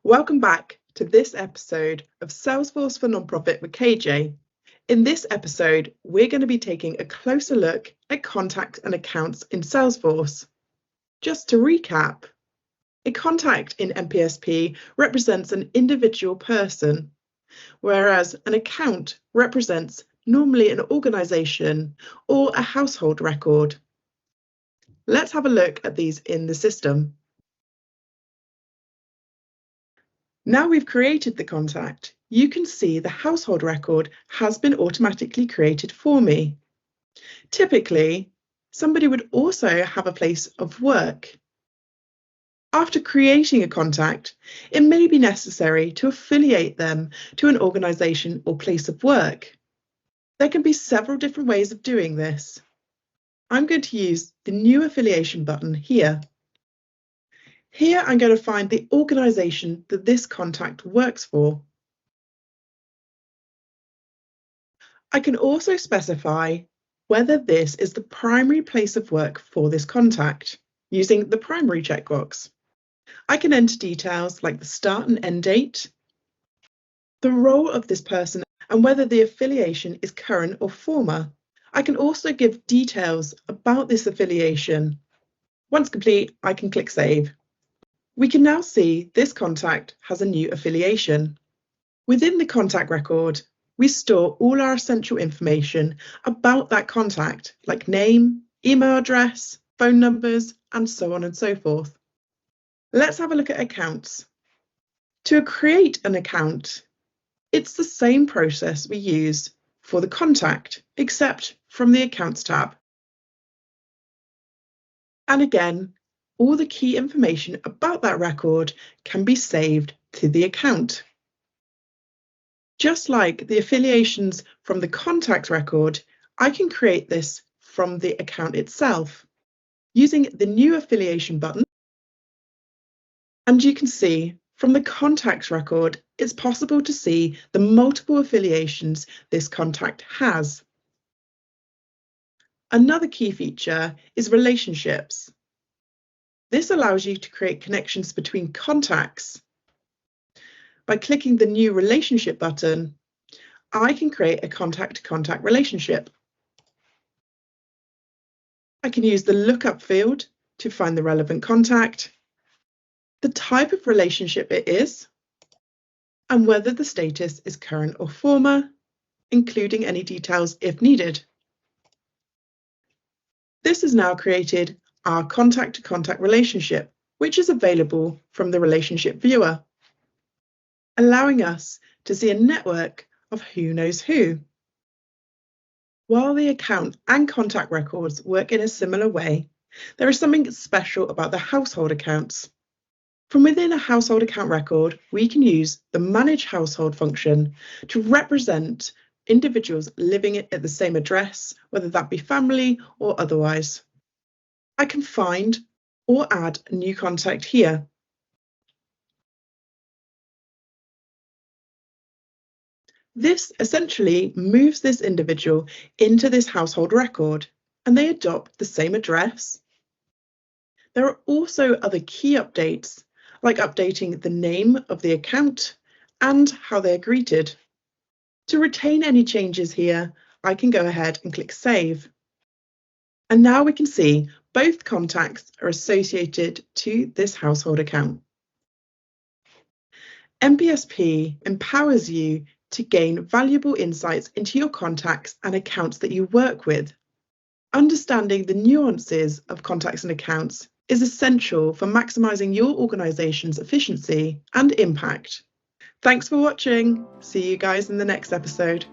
Welcome back to this episode of Salesforce for Nonprofit with KJ. In this episode, we're going to be taking a closer look at contacts and accounts in Salesforce. Just to recap, a contact in MPSP represents an individual person, whereas an account represents normally an organization or a household record. Let's have a look at these in the system. Now we've created the contact, you can see the household record has been automatically created for me. Typically, somebody would also have a place of work. After creating a contact, it may be necessary to affiliate them to an organisation or place of work. There can be several different ways of doing this. I'm going to use the New Affiliation button here. Here I'm going to find the organisation that this contact works for. I can also specify whether this is the primary place of work for this contact using the primary checkbox. I can enter details like the start and end date, the role of this person, and whether the affiliation is current or former. I can also give details about this affiliation. Once complete, I can click Save. We can now see this contact has a new affiliation. Within the contact record, we store all our essential information about that contact, like name, email address, phone numbers, and so on and so forth. Let's have a look at accounts. To create an account, it's the same process we use for the contact, except from the Accounts tab. And again, all the key information about that record can be saved to the account. Just like the affiliations from the contact record, I can create this from the account itself using the New Affiliation button. And you can see from the contacts record, it's possible to see the multiple affiliations this contact has. Another key feature is relationships. This allows you to create connections between contacts. By clicking the New Relationship button, I can create a contact-to-contact relationship. I can use the Lookup field to find the relevant contact, the type of relationship it is, and whether the status is current or former, including any details if needed. This has now created our contact-to-contact relationship, which is available from the Relationship Viewer, allowing us to see a network of who knows who. While the account and contact records work in a similar way, there is something special about the household accounts. From within a household account record, we can use the Manage Household function to represent individuals living at the same address, whether that be family or otherwise. I can find or add a new contact here. This essentially moves this individual into this household record, and they adopt the same address. There are also other key updates, like updating the name of the account and how they are greeted. To retain any changes here, I can go ahead and click Save. And now we can see both contacts are associated to this household account. MPSP empowers you to gain valuable insights into your contacts and accounts that you work with. Understanding the nuances of contacts and accounts is essential for maximising your organisation's efficiency and impact. Thanks for watching. See you guys in the next episode.